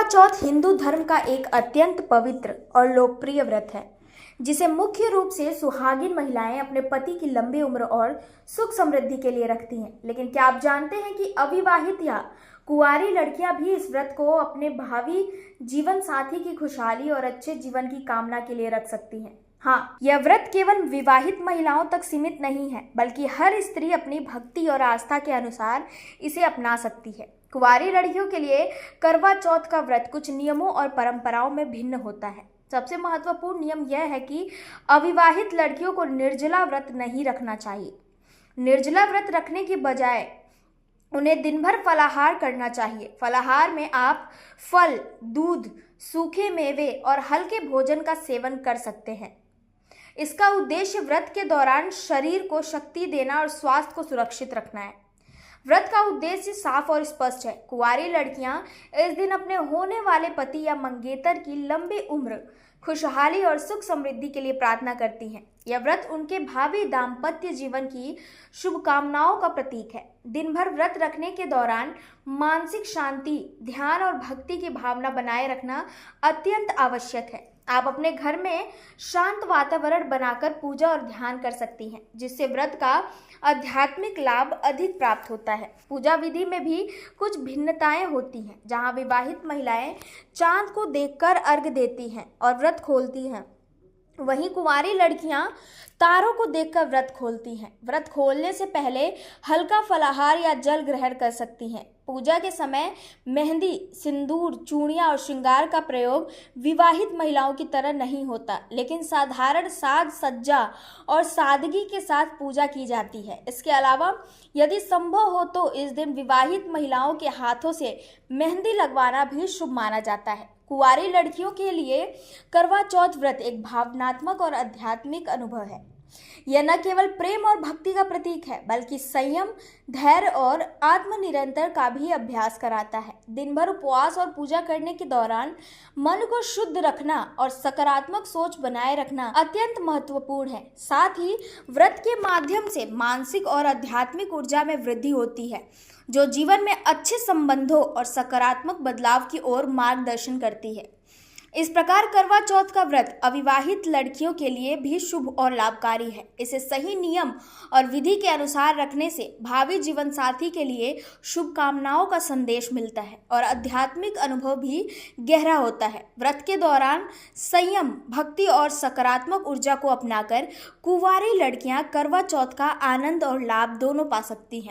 चौथ हिंदू धर्म का एक अत्यंत पवित्र और लोकप्रिय व्रत है, जिसे मुख्य रूप से सुहागिन महिलाएं अपने पति की लंबी उम्र और सुख समृद्धि के लिए रखती हैं। लेकिन क्या आप जानते हैं कि अविवाहित या कुंवारी लड़कियां भी इस व्रत को अपने भावी जीवन साथी की खुशहाली और अच्छे जीवन की कामना के लिए रख सकती हैं। हाँ, यह व्रत केवल विवाहित महिलाओं तक सीमित नहीं है, बल्कि हर स्त्री अपनी भक्ति और आस्था के अनुसार इसे अपना सकती है। कुंवारी लड़कियों के लिए करवा चौथ का व्रत कुछ नियमों और परंपराओं में भिन्न होता है। सबसे महत्वपूर्ण नियम यह है कि अविवाहित लड़कियों को निर्जला व्रत नहीं रखना चाहिए। निर्जला व्रत रखने की बजाय उन्हें दिन भर फलाहार करना चाहिए। फलाहार में आप फल, दूध, सूखे मेवे और हल्के भोजन का सेवन कर सकते हैं। इसका उद्देश्य व्रत के दौरान शरीर को शक्ति देना और स्वास्थ्य को सुरक्षित रखना है। व्रत का उद्देश्य साफ और स्पष्ट है। कुंवारी लड़कियां इस दिन अपने होने वाले पति या मंगेतर की लंबी उम्र, खुशहाली और सुख समृद्धि के लिए प्रार्थना करती हैं। यह व्रत उनके भावी दाम्पत्य जीवन की शुभकामनाओं का प्रतीक है। दिन भर व्रत रखने के दौरान मानसिक शांति, ध्यान और भक्ति की भावना बनाए रखना अत्यंत आवश्यक है। आप अपने घर में शांत वातावरण बनाकर पूजा और ध्यान कर सकती हैं, जिससे व्रत का आध्यात्मिक लाभ अधिक प्राप्त होता है। पूजा विधि में भी कुछ भिन्नताएं होती हैं, जहां विवाहित महिलाएं चांद को देखकर अर्घ्य देती हैं और व्रत खोलती हैं, वहीं कुंवारी लड़कियां तारों को देखकर व्रत खोलती हैं। व्रत खोलने से पहले हल्का फलाहार या जल ग्रहण कर सकती हैं। पूजा के समय मेहंदी, सिंदूर, चूड़ियां और श्रृंगार का प्रयोग विवाहित महिलाओं की तरह नहीं होता, लेकिन साधारण साज सज्जा और सादगी के साथ पूजा की जाती है। इसके अलावा यदि संभव हो तो इस दिन विवाहित महिलाओं के हाथों से मेहंदी लगवाना भी शुभ माना जाता है। कुंवारी लड़कियों के लिए करवा चौथ व्रत एक भावनात्मक और आध्यात्मिक अनुभव है। यह न केवल प्रेम और भक्ति का प्रतीक है, बल्कि संयम, धैर्य और आत्मनिरंतर का भी अभ्यास कराता है। दिन भर उपवास और पूजा करने के दौरान मन को शुद्ध रखना और सकारात्मक सोच बनाए रखना अत्यंत महत्वपूर्ण है। साथ ही व्रत के माध्यम से मानसिक और आध्यात्मिक ऊर्जा में वृद्धि होती है, जो जीवन में अच्छे संबंधों और सकारात्मक बदलाव की ओर मार्गदर्शन करती है। इस प्रकार करवा चौथ का व्रत अविवाहित लड़कियों के लिए भी शुभ और लाभकारी है। इसे सही नियम और विधि के अनुसार रखने से भावी जीवन साथी के लिए शुभकामनाओं का संदेश मिलता है और आध्यात्मिक अनुभव भी गहरा होता है। व्रत के दौरान संयम, भक्ति और सकारात्मक ऊर्जा को अपनाकर कुंवारी लड़कियां करवा चौथ का आनंद और लाभ दोनों पा सकती हैं।